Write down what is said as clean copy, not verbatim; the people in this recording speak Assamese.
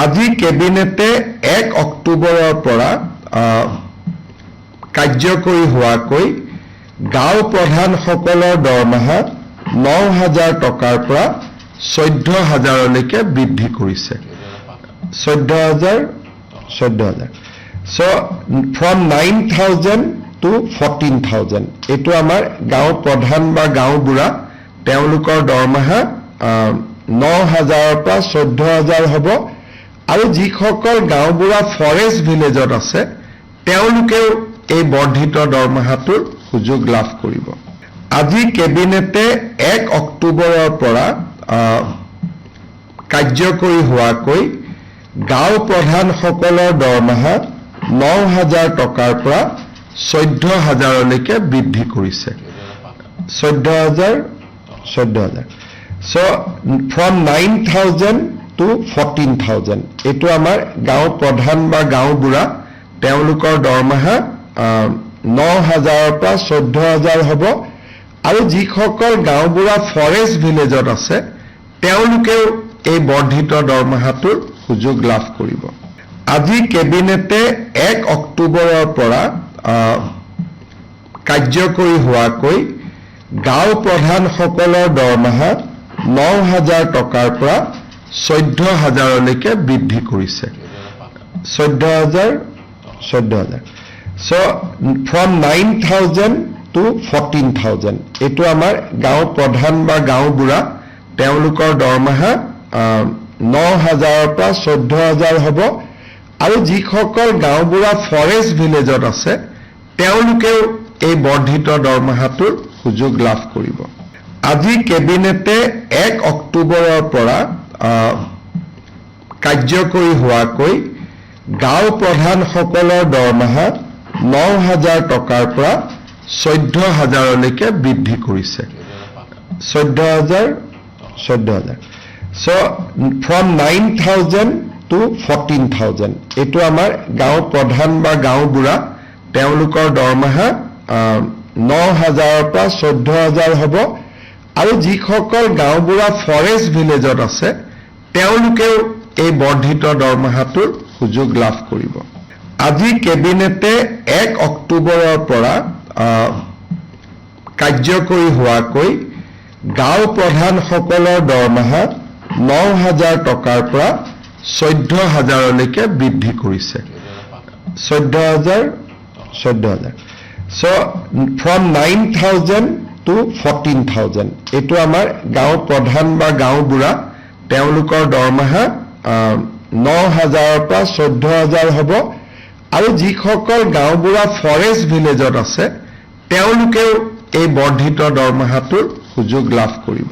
আজি কেবিনেটে 1 অক্টোবৰৰ পৰা কাৰ্যকৰী হোৱাকৈ গাঁও প্ৰধানসকলৰ দৰমহা 9,000 টকাৰ পৰা 14,000লৈকে বৃদ্ধি কৰিছে। 14,000 So from 9,000 to 14,000 এইটো আমাৰ গাঁও প্ৰধান বা গাঁও বুঢ়া তেওঁলোকৰ দৰমহা 9,000 পৰা 14,000 হ'ব আৰু যিসকল গাঁও বুঢ়া ফৰেষ্ট ভিলেজত আছে তেওঁলোকেও এই বৰ্ধিত দৰমহাটোৰ সুযোগ লাভ কৰিব। আজি কেবিনেটে 1 অক্টোবৰৰ পৰা কাৰ্যকৰী হোৱাকৈ গাঁও প্ৰধানসকলৰ দৰমহা 9,000 টকাৰ পৰা 14,000লৈকে বৃদ্ধি কৰিছে। 14,000 So from 9,000 to 14,000 এইটো আমাৰ গাঁও প্ৰধান বা গাঁও বুঢ়া তেওঁলোকৰ দৰমহা 9,000 পৰা 14,000 হ'ব আৰু যিসকল গাঁও বুঢ়া ফৰেষ্ট ভিলেজত আছে তেওঁলোকেও এই বৰ্ধিত দৰমহাটোৰ সুযোগ লাভ কৰিব। আজি কেবিনেটে 1 অক্টোবৰৰ পৰা কাৰ্যকৰী হোৱাকৈ গাঁও প্ৰধানসকলৰ দৰমহা 9,000 টকাৰ পৰা 14,000লৈকে বৃদ্ধি কৰিছে। 14,000 So from 9,000 to 14,000 এইটো আমাৰ গাঁও প্ৰধান বা গাঁও বুঢ়া তেওঁলোকৰ দৰমহা 9,000 পৰা 14,000 হ'ব আৰু যিসকল গাঁও বুঢ়া ফৰেষ্ট ভিলেজত আছে তেওঁলোকেও এই বৰ্ধিত দৰমহাটোৰ সুযোগ লাভ কৰিব। আজি কেবিনেটে 1 অক্টোবৰৰ পৰা কাৰ্যকৰী হোৱাকৈ গাঁও প্ৰধানসকলৰ দৰমহা 9,000 টকাৰ পৰা 14,000লৈকে বৃদ্ধি কৰিছে। 14,000 So from 9,000 to 14,000 এইটো আমাৰ গাঁও প্ৰধান বা গাঁও বুঢ়া তেওঁলোকৰ দৰমহা 9,000 পৰা 14,000 হ'ব আৰু যিসকল গাঁও বুঢ়া ফৰেষ্ট ভিলেজত আছে তেওঁলোকেও এই বৰ্ধিত দৰমহাটোৰ সুযোগ লাভ কৰিব। আজি কেবিনেটে 1 অক্টোবৰৰ পৰা কাৰ্যকৰী হোৱাকৈ গাঁও প্ৰধানসকলৰ দৰমহা 9,000 টকাৰ পৰা 14,000লৈকে বৃদ্ধি কৰিছে। 14,000 So from 9,000 to 14,000 এইটো আমাৰ গাঁও প্ৰধান বা গাঁও বুঢ়া তেওঁলোকৰ দৰমহা 9,000 পৰা 14,000 হ'ব আৰু যিসকল গাঁও বুঢ়া ফৰেষ্ট ভিলেজত আছে তেওঁলোকেও এই বৰ্ধিত দৰমহাটোৰ সুযোগ লাভ কৰিব।